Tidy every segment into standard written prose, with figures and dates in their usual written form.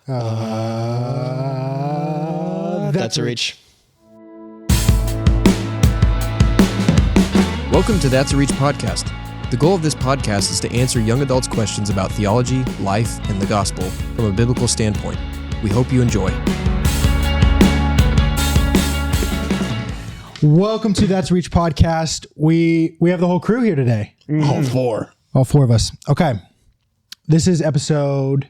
That's a reach. Welcome to That's a Reach podcast. The goal of this podcast is to answer young adults' questions about theology, life, and the gospel from a biblical standpoint. We hope you enjoy. Welcome to That's a Reach podcast. We have the whole crew here today. All four. All four of us. Okay. This is episode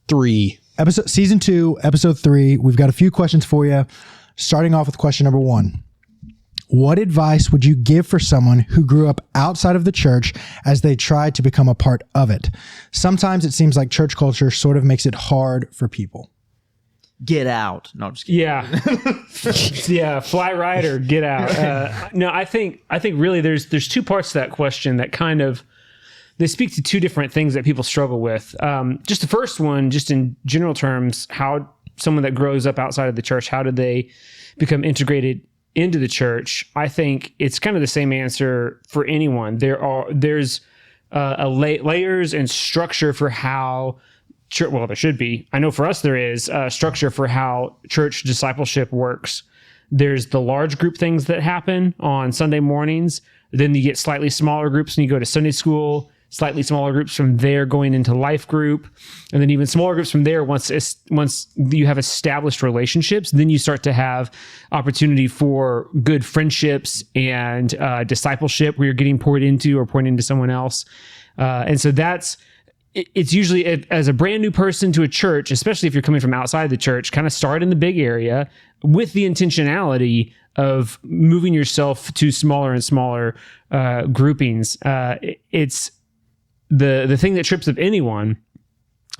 3. Season 2, episode 3. We've got a few questions for you. Starting off with question number 1. What advice would you give for someone who grew up outside of the church as they tried to become a part of it? Sometimes it seems like church culture sort of makes it hard for people. Get out. No, I'm just kidding. Yeah. Fly right or get out. No, I think really there's two parts to that question that kind of, they speak to two different things that people struggle with. Just the first one, just in general terms, how someone that grows up outside of the church, how do they become integrated into the church? I think it's kind of the same answer for anyone. There's layers and structure for how church, well, there should be. I know for us there is structure for how church discipleship works. There's the large group things that happen on Sunday mornings. Then you get slightly smaller groups and you go to Sunday school. Slightly smaller groups from there going into life group, and then even smaller groups from there. Once you have established relationships, then you start to have opportunity for good friendships and discipleship where you're getting poured into or pouring into someone else. And so it's usually as a brand new person to a church, especially if you're coming from outside the church, kind of start in the big area with the intentionality of moving yourself to smaller and smaller groupings. It's the thing that trips up anyone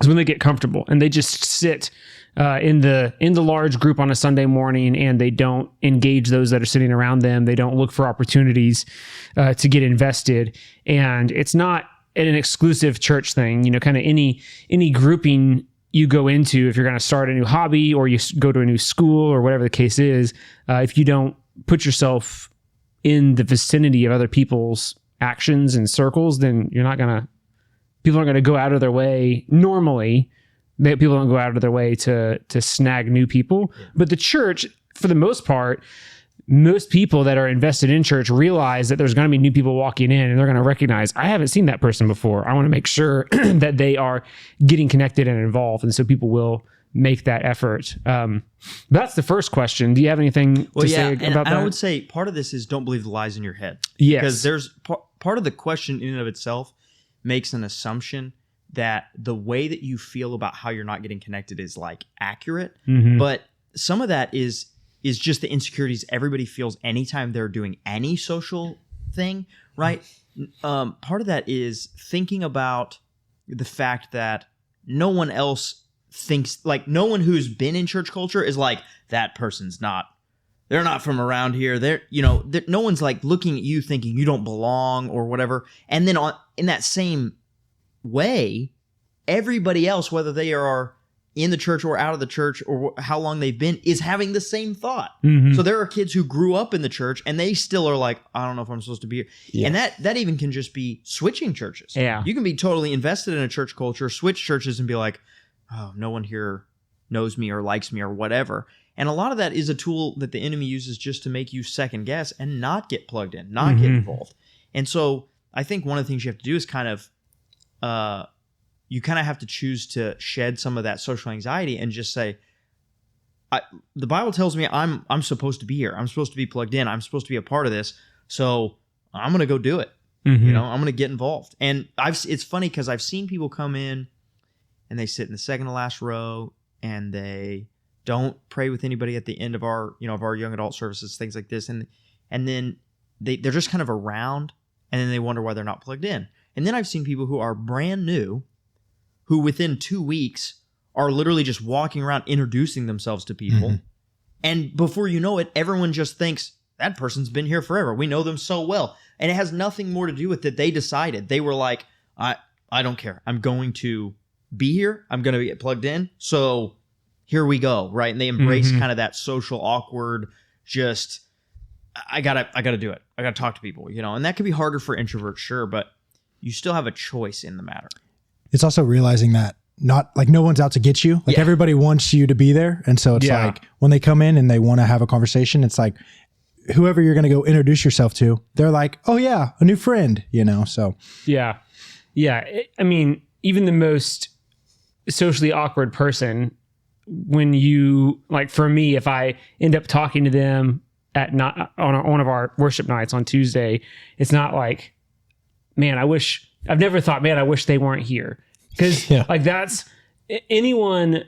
is when they get comfortable and they just sit in the large group on a Sunday morning and they don't engage those that are sitting around them. They don't look for opportunities to get invested. And it's not an exclusive church thing. You know, kind of any grouping you go into, if you're going to start a new hobby or you go to a new school or whatever the case is, if you don't put yourself in the vicinity of other people's actions and circles, then people aren't going to go out of their way. Normally, people don't go out of their way to snag new people. Yeah. But the church, for the most part, most people that are invested in church realize that there's going to be new people walking in and they're going to recognize, I haven't seen that person before. I want to make sure that they are getting connected and involved. And so people will make that effort. That's the first question. Do you have anything to say about that? I would say part of this is don't believe the lies in your head. Yes. Because there's part of the question in and of itself makes an assumption that the way that you feel about how you're not getting connected is like accurate. Mm-hmm. But some of that is just the insecurities everybody feels anytime they're doing any social thing, right? Part of that is thinking about the fact that no one else thinks, like no one who's been in church culture is like, that person's not, they're not from around here. No one's like looking at you thinking you don't belong or whatever. And then in that same way, everybody else, whether they are in the church or out of the church or how long they've been, is having the same thought. Mm-hmm. So there are kids who grew up in the church and they still are like, I don't know if I'm supposed to be here. Yeah. And that even can just be switching churches. Yeah. You can be totally invested in a church culture, switch churches and be like, oh, no one here knows me or likes me or whatever. And a lot of that is a tool that the enemy uses just to make you second guess and not get plugged in, not get involved. And so I think one of the things you have to do is kind of have to choose to shed some of that social anxiety and just say, the Bible tells me I'm supposed to be here. I'm supposed to be plugged in. I'm supposed to be a part of this. So I'm going to go do it. Mm-hmm. I'm going to get involved. And it's funny because I've seen people come in and they sit in the second to last row and they don't pray with anybody at the end of our young adult services, things like this. And then they're just kind of around and then they wonder why they're not plugged in. And then I've seen people who are brand new, who within 2 weeks are literally just walking around introducing themselves to people. Mm-hmm. And before you know it, everyone just thinks, that person's been here forever. We know them so well. And it has nothing more to do with that. They decided. They were like, I don't care. I'm going to be here. I'm going to get plugged in. So here we go, right? And they embrace kind of that social awkward, just, I gotta do it. I gotta talk to people, and that could be harder for introverts, sure, but you still have a choice in the matter. It's also realizing that not like no one's out to get you. Like everybody wants you to be there. And so it's like when they come in and they want to have a conversation, it's like whoever you're going to go introduce yourself to, they're like, oh yeah, a new friend, you know? So yeah. I mean, even the most socially awkward person, when you, like for me, if I end up talking to them on one of our worship nights on Tuesday, it's not like, man, I've never thought, man, I wish they weren't here. Because like that's anyone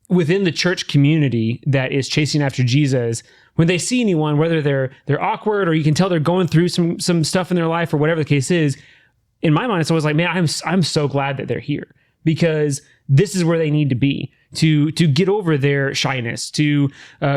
within the church community that is chasing after Jesus, when they see anyone, whether they're awkward or you can tell they're going through some stuff in their life or whatever the case is, in my mind, it's always like, man, I'm so glad that they're here, because this is where they need to be to get over their shyness, to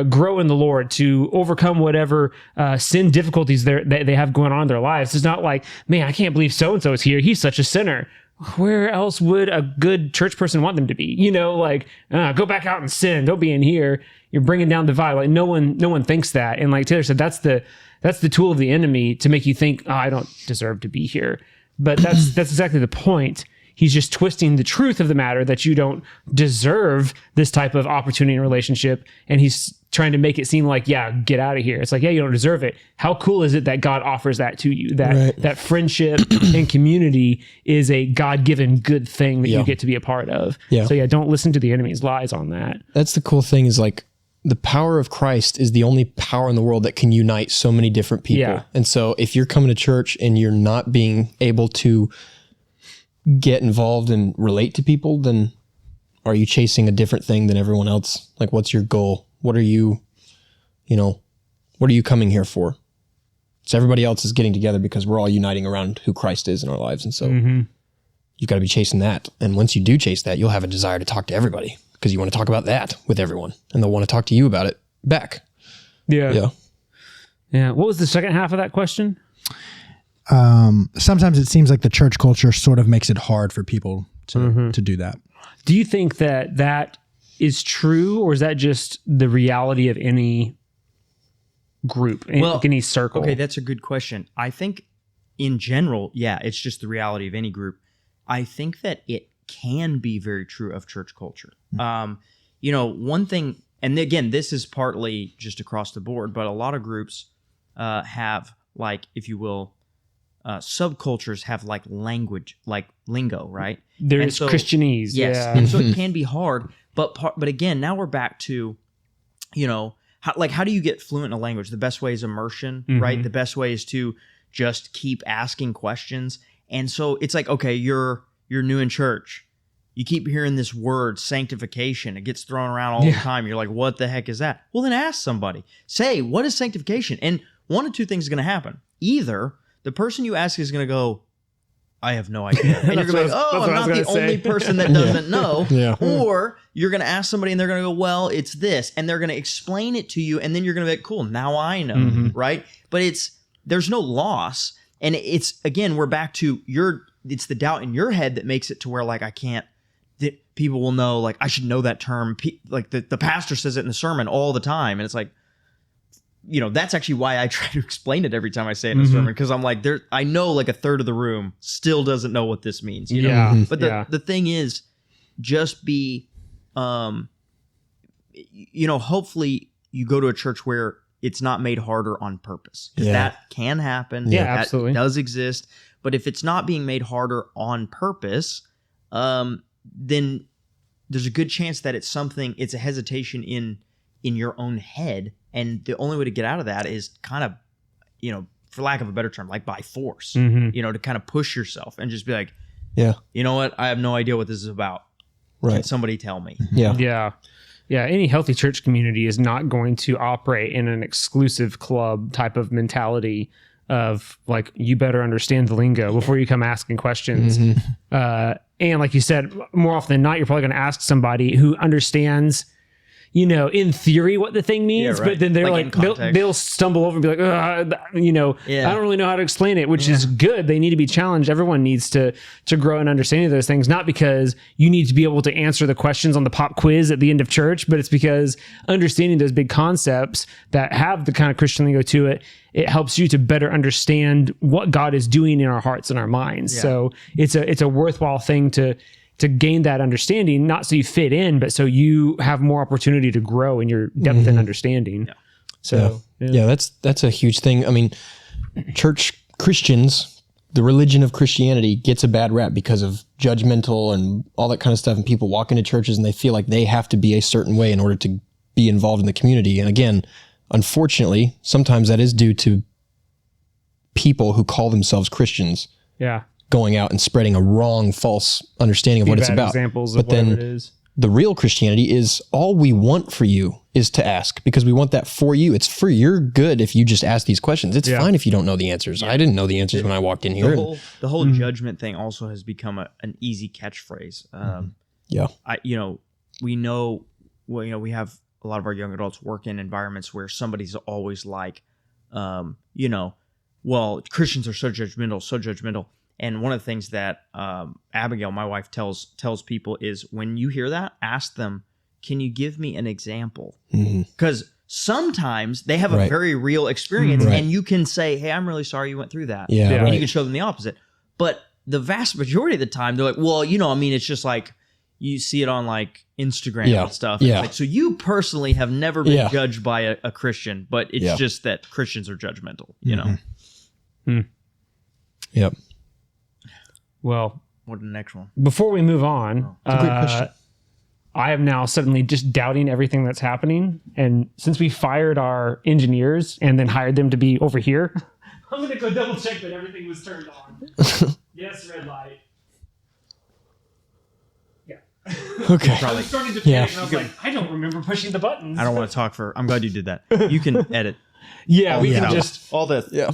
grow in the Lord, to overcome whatever sin difficulties they have going on in their lives. It's not like, man, I can't believe so-and-so is here. He's such a sinner. Where else would a good church person want them to be? You know, like, go back out and sin. Don't be in here. You're bringing down the vibe. Like no one thinks that. And like Taylor said, that's the tool of the enemy to make you think, oh, I don't deserve to be here. But that's exactly the point. He's just twisting the truth of the matter that you don't deserve this type of opportunity and relationship. And he's trying to make it seem like, yeah, get out of here. It's like, yeah, you don't deserve it. How cool is it that God offers that to you? That friendship and community is a God-given good thing that you get to be a part of. Yeah. So don't listen to the enemy's lies on that. That's the cool thing, is like the power of Christ is the only power in the world that can unite so many different people. Yeah. And so if you're coming to church and you're not being able to get involved and relate to people, then are you chasing a different thing than everyone else? Like, what's your goal? What are you coming here for? So everybody else is getting together because we're all uniting around who Christ is in our lives. And so you've got to be chasing that. And once you do chase that, you'll have a desire to talk to everybody because you want to talk about that with everyone, and they'll want to talk to you about it back. Yeah. What was the second half of that question? Sometimes it seems like the church culture sort of makes it hard for people to do that. Do you think that is true, or is that just the reality of any group, any circle? Okay, that's a good question. I think in general, it's just the reality of any group. I think that it can be very true of church culture. One thing, and again, this is partly just across the board, but a lot of groups have, like, if you will, subcultures have like language, like lingo, right? There's Christianese. Yes. Yeah. And so it can be hard, but again, now we're back to, how do you get fluent in a language? The best way is immersion, right? The best way is to just keep asking questions. And so it's like, okay, you're new in church. You keep hearing this word, sanctification. It gets thrown around all the time. You're like, what the heck is that? Well, then ask somebody. Say, what is sanctification? And one of two things is going to happen. Either the person you ask is going to go, I have no idea. And you're going to be like, I'm not the only person that doesn't know. Or you're going to ask somebody and they're going to go, well, it's this. And they're going to explain it to you. And then you're going to be like, cool, now I know, right? But there's no loss. And it's, again, we're back to it's the doubt in your head that makes it to where, like, that people will know, like, I should know that term. Like the pastor says it in the sermon all the time. And it's like, that's actually why I try to explain it every time I say it in a sermon, because I'm like, I know like a third of the room still doesn't know what this means. You know? But the thing is, just be, hopefully you go to a church where it's not made harder on purpose. That can happen. Yeah, that absolutely does exist. But if it's not being made harder on purpose, then there's a good chance that it's a hesitation in your own head. And the only way to get out of that is kind of, for lack of a better term, like by force, to kind of push yourself and just be like, you know what? I have no idea what this is about. Right. Can somebody tell me? Yeah. Any healthy church community is not going to operate in an exclusive club type of mentality of like, you better understand the lingo before you come asking questions. And like you said, more often than not, you're probably going to ask somebody who understands, in theory what the thing means, but then they're like they'll stumble over and be like, I don't really know how to explain it, which is good. They need to be challenged. Everyone needs to grow in understanding of those things, not because you need to be able to answer the questions on the pop quiz at the end of church, but it's because understanding those big concepts that have the kind of Christian lingo to it, it helps you to better understand what God is doing in our hearts and our minds. So it's a worthwhile thing to to gain that understanding, not so you fit in, but so you have more opportunity to grow in your depth and understanding. Yeah. So that's a huge thing. I mean, Christians, the religion of Christianity gets a bad rap because of judgmental and all that kind of stuff. And people walk into churches and they feel like they have to be a certain way in order to be involved in the community. And again, unfortunately, sometimes that is due to people who call themselves Christians. Yeah. Going out and spreading a wrong, false understanding of what it's about. Examples of whatever it is. The real Christianity is all we want for you is to ask, because we want that for you. It's for your good if you just ask these questions. It's fine if you don't know the answers. I didn't know the answers when I walked in here. The whole judgment thing also has become an easy catchphrase. We have a lot of our young adults work in environments where somebody's always like, well, Christians are so judgmental. And one of the things that Abigail, my wife, tells people is when you hear that, ask them, can you give me an example? Because sometimes they have a very real experience and you can say, hey, I'm really sorry you went through that. And you can show them the opposite. But the vast majority of the time, they're like, well, it's just like you see it on like Instagram and stuff. Yeah. Like, so you personally have never been judged by a Christian, but it's just that Christians are judgmental, you know? Yep. Well, what's the next one? Before we move on, I am now suddenly just doubting everything that's happening. And since we fired our engineers and then hired them to be over here, I'm going to go double check that everything was turned on. Yes, red light. Yeah. Okay. I was starting to panic and I was like, I don't remember pushing the buttons. I don't want to talk I'm glad you did that. You can edit. Yeah, we can just... all this. Yeah.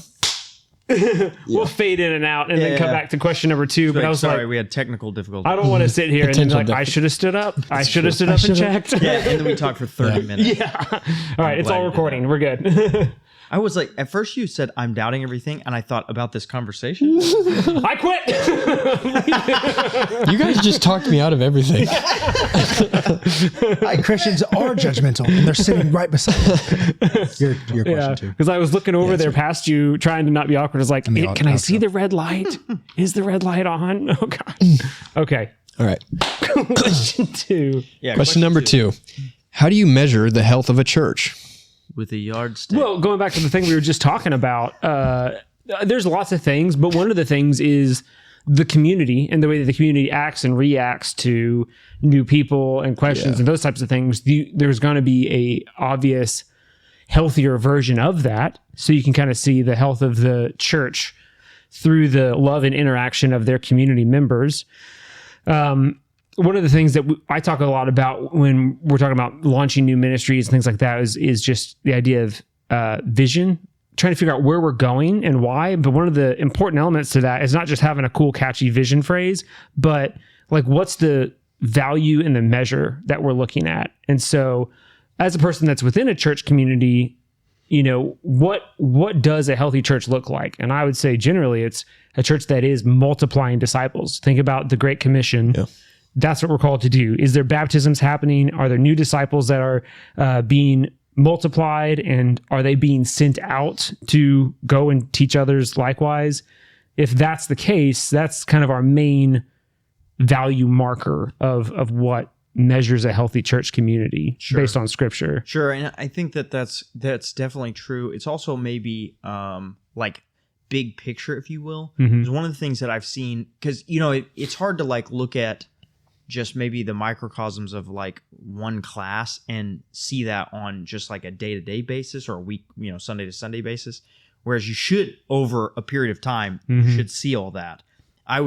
We'll fade in and out and then come back to question number 2. But I was sorry, we had technical difficulties. I don't want to sit here and be like, I should have stood up. I should have stood up and checked. Yeah, and then we talked for 30 minutes. Yeah. All right, it's all recording. We're good. I was like, at first you said, I'm doubting everything. And I thought about this conversation. I quit. You guys just talked me out of everything. Christians are judgmental and they're sitting right beside you. Your question too. Because I was looking over there past you, trying to not be awkward. I was like, can I see the red light? Is the red light on? Oh, God. Okay. All right. Question 2. Yeah, question number 2. How do you measure the health of a church? With a yardstick. Well, going back to the thing we were just talking about, there's lots of things, but one of the things is the community and the way that the community acts and reacts to new people and questions and those types of things. There's going to be a obvious healthier version of that. So you can kind of see the health of the church through the love and interaction of their community members. One of the things that I talk a lot about when we're talking about launching new ministries and things like that is just the idea of vision, trying to figure out where we're going and why. But one of the important elements to that is not just having a cool, catchy vision phrase, but like what's the value and the measure that we're looking at. And so as a person that's within a church community, what does a healthy church look like? And I would say generally it's a church that is multiplying disciples. Think about the Great Commission. Yeah. That's what we're called to do. Is there baptisms happening? Are there new disciples that are being multiplied? And are they being sent out to go and teach others likewise? If that's the case, that's kind of our main value marker of what measures a healthy church community based on Scripture. Sure, and I think that's definitely true. It's also maybe like big picture, if you will. Because one of the things that I've seen, because it's hard to like look at just maybe the microcosms of like one class and see that on just like a day-to-day basis or a week, Sunday to Sunday basis. Whereas you should, over a period of time, you should see all that. I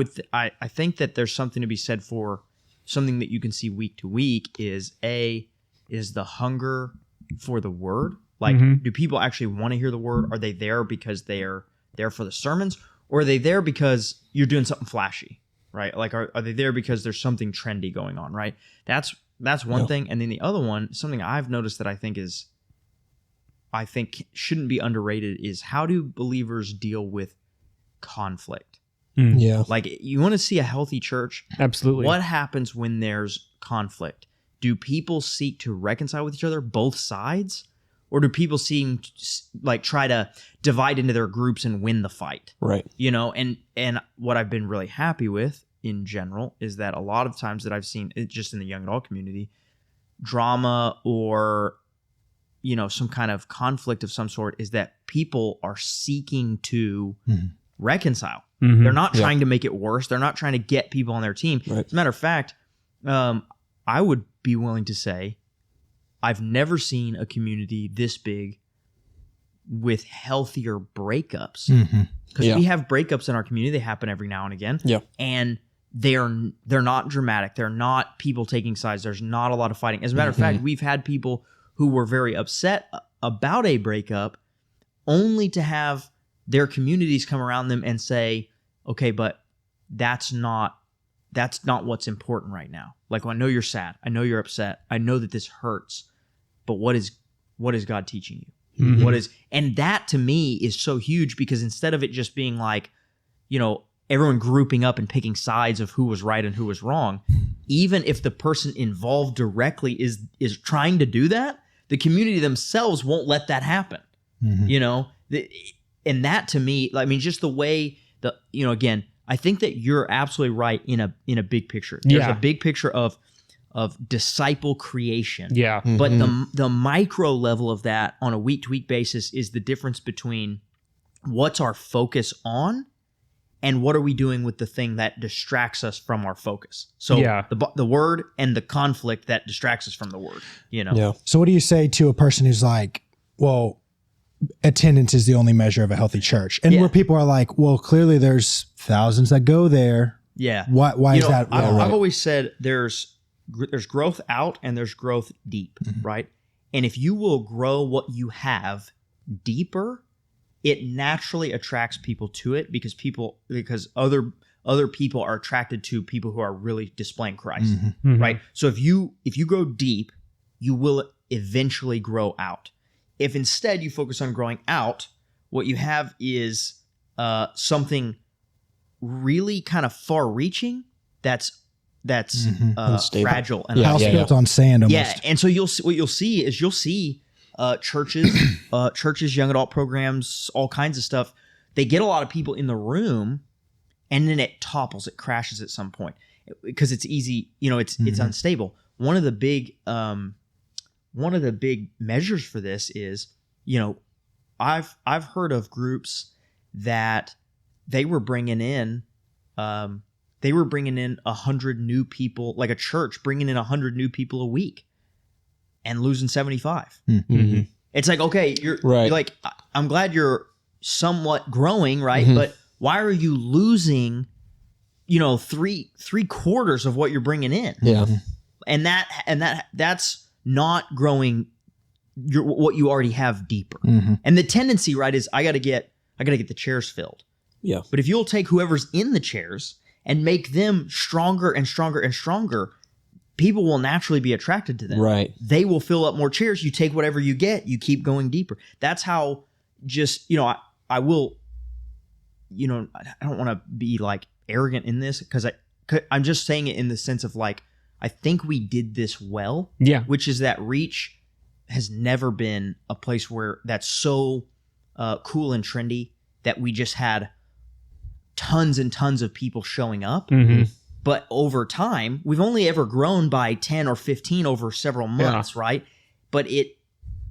think that there's something to be said for something that you can see week to week is the hunger for the word. Like, do people actually want to hear the word? Are they there because they're there for the sermons? Or are they there because you're doing something flashy? Right? Like, are they there because there's something trendy going on, right? That's one thing. And then the other one, something I've noticed that I think shouldn't be underrated is how do believers deal with conflict? Yeah. Like, you want to see a healthy church? Absolutely. What happens when there's conflict? Do people seek to reconcile with each other, both sides? Or do people seem like try to divide into their groups and win the fight? Right. And what I've been really happy with in general is that a lot of times that I've seen it just in the young adult community, drama or some kind of conflict of some sort is that people are seeking to reconcile. They're not trying to make it worse. They're not trying to get people on their team. Right. As a matter of fact, I would be willing to say I've never seen a community this big with healthier breakups. Because we have breakups in our community. They happen every now and again. Yeah. And they're not dramatic. They're not people taking sides. There's not a lot of fighting. As a matter of fact, we've had people who were very upset about a breakup only to have their communities come around them and say, okay, but that's not what's important right now. Like, I know you're sad. I know you're upset. I know that this hurts, but what is God teaching you? And that to me is so huge, because instead of it just being like, everyone grouping up and picking sides of who was right and who was wrong, even if the person involved directly is trying to do that, the community themselves won't let that happen. And that to me, I mean, just the way again, I think that you're absolutely right in a big picture. There's a big picture of disciple creation. Yeah. But the micro level of that on a week-to-week basis is the difference between what's our focus on and what are we doing with the thing that distracts us from our focus. So the word and the conflict that distracts us from the word, Yeah. So what do you say to a person who's like, well, attendance is the only measure of a healthy church? And where people are like, well, clearly there's thousands that go there. Yeah. Why is that? I've always said there's growth out and there's growth deep, right? And if you will grow what you have deeper, it naturally attracts people to it, because other people are attracted to people who are really displaying Christ, right? So if you grow deep, you will eventually grow out. If instead you focus on growing out, what you have is something really kind of far-reaching that's fragile and house built on sand almost. Yeah, and so what you'll see churches, young adult programs, all kinds of stuff. They get a lot of people in the room, and then it topples, it crashes at some point because it's easy. It's unstable. One of the big measures for this is, I've heard of groups that they were bringing in 100 new people, like a church bringing in 100 new people a week and losing 75. It's like, okay, you're like, I'm glad you're somewhat growing, right? But why are you losing, three quarters of what you're bringing in? Yeah. And that's not growing what you already have deeper. And the tendency, right, is I got to get the chairs filled. Yeah. But if you'll take whoever's in the chairs and make them stronger and stronger and stronger, people will naturally be attracted to them. Right. They will fill up more chairs. You take whatever you get, you keep going deeper. That's how I will, I don't want to be like arrogant in this, because I'm just saying it in the sense of like, I think we did this well. Yeah. Which is that Reach has never been a place where that's so cool and trendy that we just had tons and tons of people showing up. But over time, we've only ever grown by 10 or 15 over several months, right? But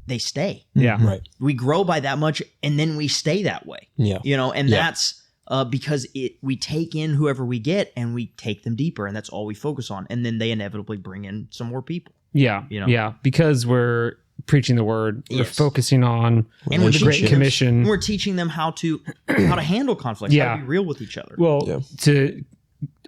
they stay. Yeah. Right. We grow by that much, and then we stay that way. Yeah. And that's because we take in whoever we get and we take them deeper, and that's all we focus on. And then they inevitably bring in some more people. Yeah. Yeah. Because we're preaching the word, we're focusing on the Great Commission. And we're teaching them how to handle conflict, how to be real with each other. Well, to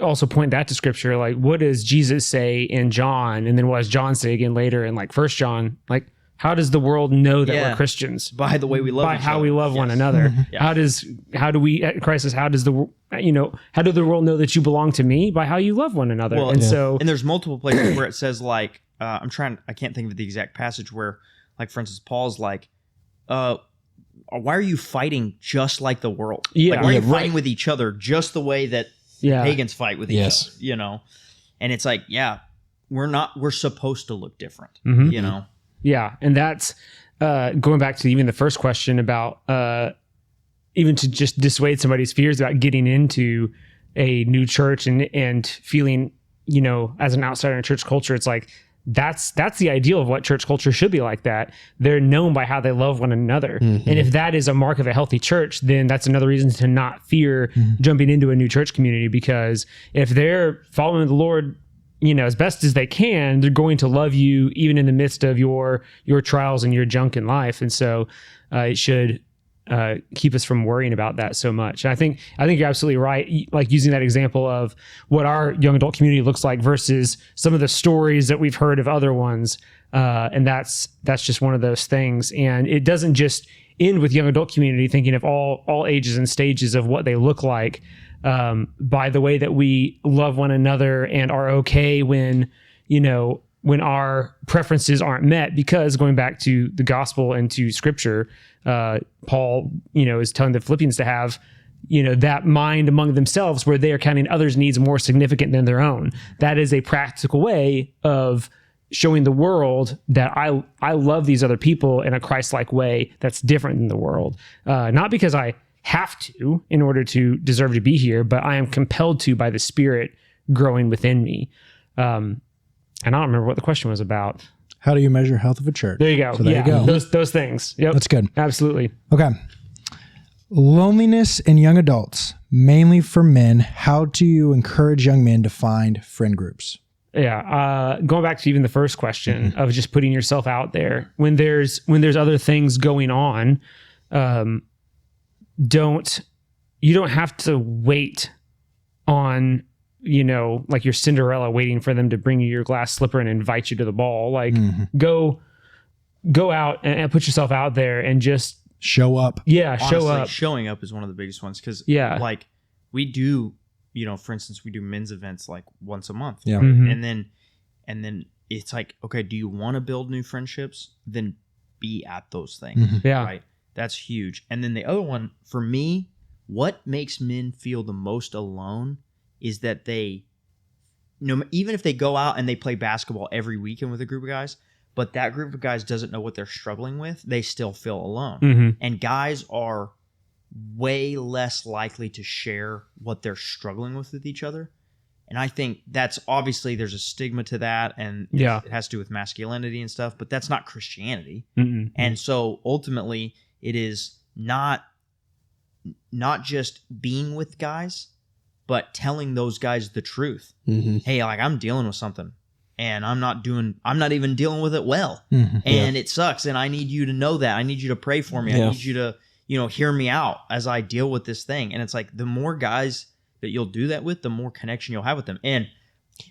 also point that to scripture, like, what does Jesus say in John? And then what does John say again later in like 1 John? Like, how does the world know that we're Christians? By the way we love each how other. we love one another. How do we at Christ, how do the world know that you belong to me? By how you love one another. Well, and there's multiple places where it says like, I can't think of the exact passage where, like, for instance, Paul's like, why are you fighting just like the world? Yeah. Like, why are you fighting with each other just the way that pagans fight with each other? And it's like, we're supposed to look different, Yeah. And that's going back to even the first question about even to just dissuade somebody's fears about getting into a new church and feeling, as an outsider in church culture, it's like, that's the ideal of what church culture should be like. That they're known by how they love one another. And if that is a mark of a healthy church, then that's another reason to not fear jumping into a new church community, because if they're following the Lord, as best as they can, they're going to love you even in the midst of your trials and your junk in life. And so it should keep us from worrying about that so much. And I think you're absolutely right. Like using that example of what our young adult community looks like versus some of the stories that we've heard of other ones. And that's just one of those things. And it doesn't just end with young adult community, thinking of all ages and stages of what they look like, by the way that we love one another and are okay when our preferences aren't met. Because going back to the gospel and to scripture, Paul, is telling the Philippians to have, that mind among themselves where they are counting others' needs more significant than their own. That is a practical way of showing the world that I love these other people in a Christ-like way that's different than the world. Not because I have to in order to deserve to be here, but I am compelled to by the Spirit growing within me. And I don't remember what the question was about. How do you measure health of a church? There you go. So there you go. Those things. Yep. That's good. Absolutely. Okay. Loneliness in young adults, mainly for men. How do you encourage young men to find friend groups? Yeah. Going back to even the first question of just putting yourself out there when there's other things going on, you don't have to wait on, like your Cinderella waiting for them to bring you your glass slipper and invite you to the ball. Like go out and put yourself out there and just show up. Yeah. Honestly, show up. Showing up is one of the biggest ones. Cause like we do, for instance, we do men's events like once a month. Yeah. And then it's like, okay, do you want to build new friendships? Then be at those things. Yeah. Right. That's huge. And then the other one for me, what makes men feel the most alone is that they, even if they go out and they play basketball every weekend with a group of guys, but that group of guys doesn't know what they're struggling with, they still feel alone. And guys are way less likely to share what they're struggling with each other. And I think that's obviously there's a stigma to that, and it has to do with masculinity and stuff, but that's not Christianity. And so ultimately it is not just being with guys, but telling those guys the truth. Hey, like I'm dealing with something and I'm not even dealing with it well. And it sucks. And I need you to know that. I need you to pray for me. I need you to, hear me out as I deal with this thing. And it's like the more guys that you'll do that with, the more connection you'll have with them. And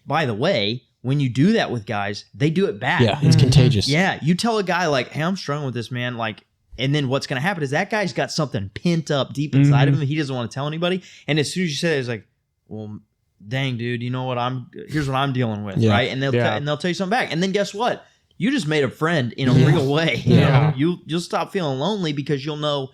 by the way, when you do that with guys, they do it back. Yeah, it's contagious. Yeah. You tell a guy like, hey, I'm struggling with this, man. Like, and then what's going to happen is that guy's got something pent up deep inside of him. He doesn't want to tell anybody. And as soon as you say it, it's like, well, dang, dude, you know what? Here's what I'm dealing with, right? And they'll tell you something back. And then guess what? You just made a friend in a real way. You'll stop feeling lonely because you'll know.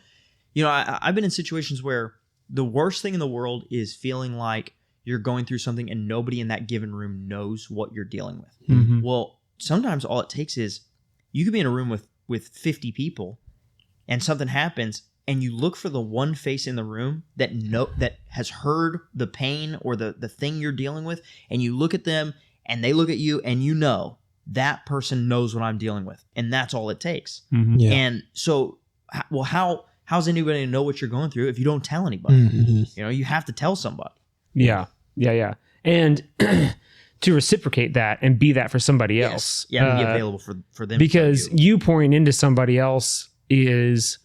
I've been in situations where the worst thing in the world is feeling like you're going through something and nobody in that given room knows what you're dealing with. Well, sometimes all it takes is you could be in a room with 50 people and something happens and you look for the one face in the room that has heard the pain or the thing you're dealing with, and you look at them and they look at you and that person knows what I'm dealing with, and that's all it takes. And so, well, how's anybody going to know what you're going through if you don't tell anybody? You have to tell somebody. Yeah. And to reciprocate that and be that for somebody else. Yeah, be available for them. Because you pouring into somebody else is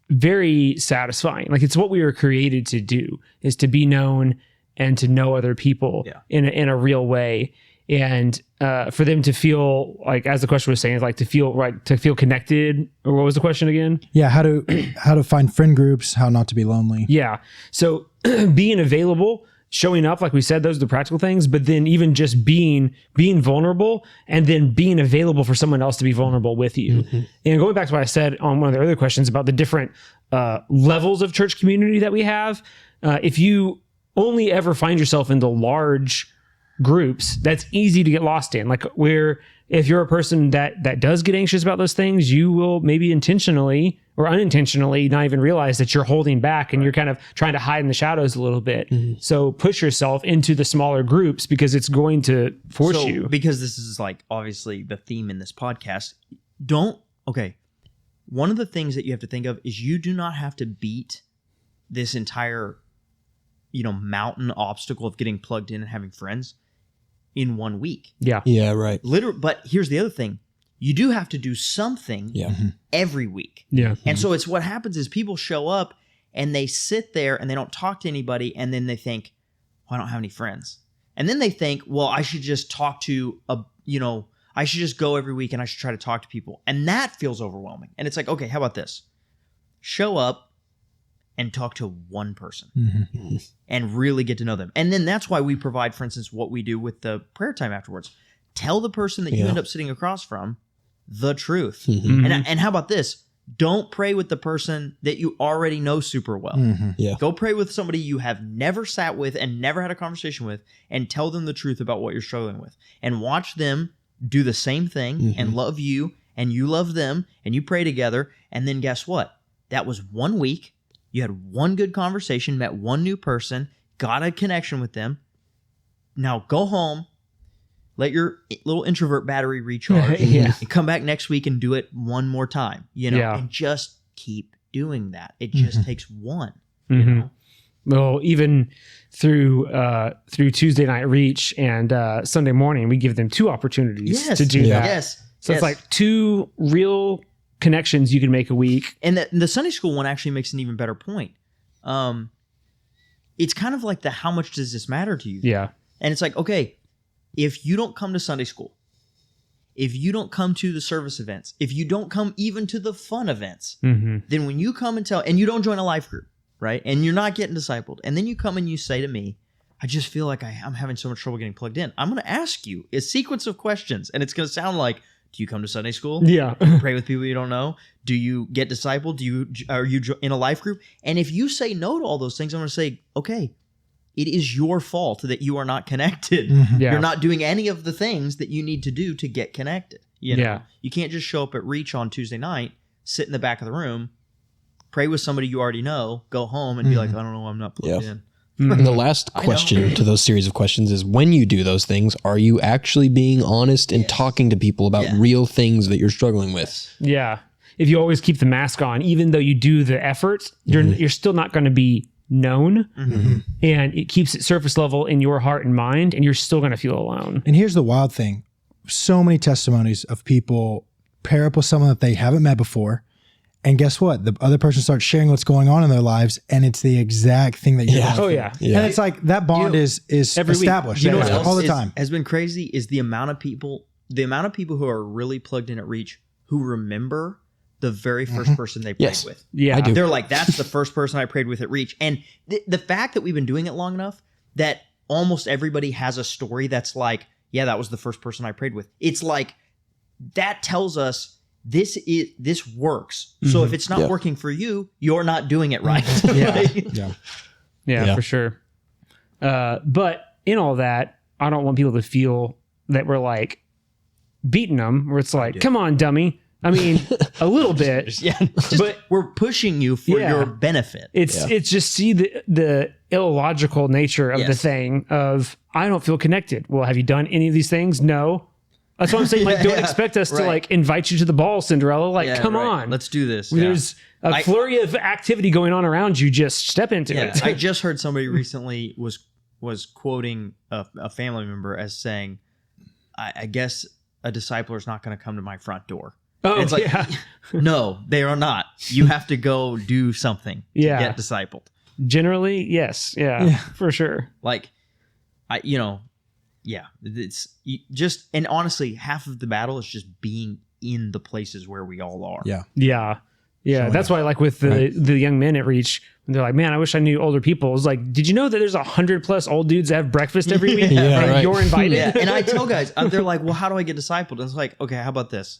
very satisfying. Like it's what we were created to do, is to be known and to know other people in a real way. And for them to feel like, as the question was saying, like to feel connected. Or what was the question again? Yeah, how to find friend groups, how not to be lonely. Yeah. So being available, showing up, like we said, those are the practical things, but then even just being vulnerable and then being available for someone else to be vulnerable with you. And going back to what I said on one of the earlier questions about the different levels of church community that we have, if you only ever find yourself in the large groups, that's easy to get lost in. Like where if you're a person that does get anxious about those things, you will maybe intentionally or unintentionally not even realize that you're holding back and you're kind of trying to hide in the shadows a little bit. So push yourself into the smaller groups because it's going to force you. Because this is like obviously the theme in this podcast. One of the things that you have to think of is you do not have to beat this entire, mountain obstacle of getting plugged in and having friends in 1 week. Yeah. Yeah, right. But here's the other thing. You do have to do something every week. Yeah. And so it's what happens is people show up and they sit there and they don't talk to anybody. And then they think, well, I don't have any friends. And then they think, well, I should just talk to I should just go every week and I should try to talk to people. And that feels overwhelming. And it's like, okay, how about this? Show up and talk to one person and really get to know them. And then that's why we provide, for instance, what we do with the prayer time afterwards. Tell the person that you end up sitting across from the truth. And how about this? Don't pray with the person that you already know super well. Go pray with somebody you have never sat with and never had a conversation with and tell them the truth about what you're struggling with. And watch them do the same thing and love you and you love them and you pray together. And then guess what? That was 1 week. You had one good conversation, met one new person, got a connection with them. Now go home, let your little introvert battery recharge, and come back next week and do it one more time, and just keep doing that. It just takes one, Well, even through Tuesday night reach and Sunday morning, we give them 2 opportunities to do that. Yes. So it's like 2 real connections you can make a week. And the Sunday school one actually makes an even better point. It's kind of like how much does this matter to you? Yeah. And it's like, okay, if you don't come to Sunday school, if you don't come to the service events, if you don't come even to the fun events, then when you come and you don't join a life group, right? And you're not getting discipled. And then you come and you say to me, I just feel like I'm having so much trouble getting plugged in. I'm going to ask you a sequence of questions. And it's going to sound like, do you come to Sunday school? Yeah. Pray with people you don't know? Do you get discipled? Are you in a life group? And if you say no to all those things, I'm going to say, okay, it is your fault that you are not connected. Yeah. You're not doing any of the things that you need to do to get connected. Yeah. You can't just show up at Reach on Tuesday night, sit in the back of the room, pray with somebody you already know, go home and be like, I don't know, I'm not plugged in. And the last question to those series of questions is, when you do those things, are you actually being honest and talking to people about real things that you're struggling with? Yeah. If you always keep the mask on, even though you do the effort, you're still not going to be known, and it keeps it surface level in your heart and mind, and you're still going to feel alone. And here's the wild thing. So many testimonies of people pair up with someone that they haven't met before. And guess what? The other person starts sharing what's going on in their lives, and it's the exact thing that you're going through. And it's like that bond is established all the time. Has been crazy is the amount of people who are really plugged in at Reach who remember the very first person they prayed with. Yeah, I do. They're like, that's the first person I prayed with at Reach. And the fact that we've been doing it long enough that almost everybody has a story that's like, yeah, that was the first person I prayed with. It's like, that tells us this works. So if it's not working for you, you're not doing it right. Yeah, for sure. But in all that, I don't want people to feel that we're like beating them, where it's like, come on, dummy. I mean, a little bit, but we're pushing you for your benefit. It's just see the illogical nature of the thing of, I don't feel connected. Well, have you done any of these things? No. That's what I'm saying. Like, don't expect us to like invite you to the ball, Cinderella. Like, come on, let's do this. There's a flurry of activity going on around you. Just step into it. I just heard somebody recently was quoting a family member as saying, I guess a discipler is not going to come to my front door. Oh, it's like, no, they are not. You have to go do something to get discipled. Generally, yes. Yeah, for sure. Like, it's just, and honestly, half of the battle is just being in the places where we all are. Yeah. That's why, like with the young men at Reach, they're like, man, I wish I knew older people. It's like, did you know that there's 100+ old dudes that have breakfast every week? You're invited. And I tell guys, they're like, well, how do I get discipled? And it's like, okay, how about this?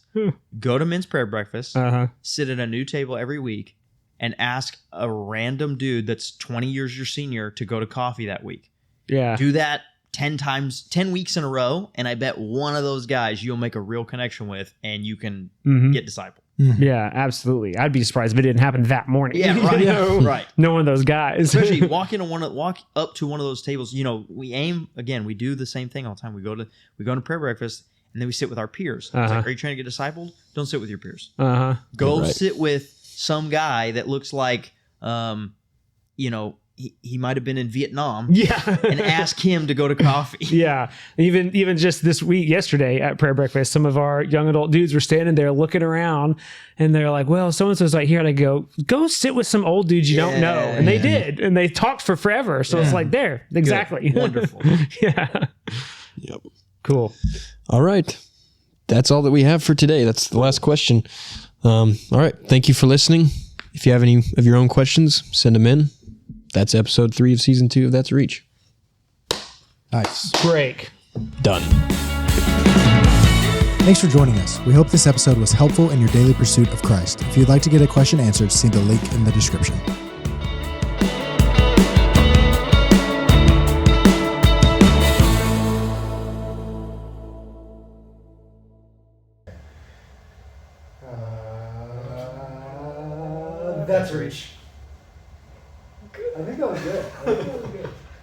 Go to men's prayer breakfast, sit at a new table every week, and ask a random dude that's 20 years your senior to go to coffee that week. Yeah. Do that 10 weeks in a row, and I bet one of those guys you'll make a real connection with, and you can get discipled. Yeah, absolutely. I'd be surprised if it didn't happen that morning. Yeah, right. Right. No one of those guys. Especially walk up to one of those tables. We do the same thing all the time. We go to prayer breakfast, and then we sit with our peers. It's like, are you trying to get discipled? Don't sit with your peers. Go sit with some guy that looks like, he might have been in Vietnam. Yeah. And ask him to go to coffee. Yeah. Even just yesterday at prayer breakfast, some of our young adult dudes were standing there looking around, and they're like, well, so-and-so's right here. And I go sit with some old dudes you don't know. And they did. And they talked for forever. So it's like, there. Exactly. Good. Wonderful. Yeah. Yep. Cool. All right. That's all that we have for today. That's the last question. All right. Thank you for listening. If you have any of your own questions, send them in. That's episode 3 of season 2 of That's Reach. Nice. Break. Done. Thanks for joining us. We hope this episode was helpful in your daily pursuit of Christ. If you'd like to get a question answered, see the link in the description. That's Reach. I think that was good.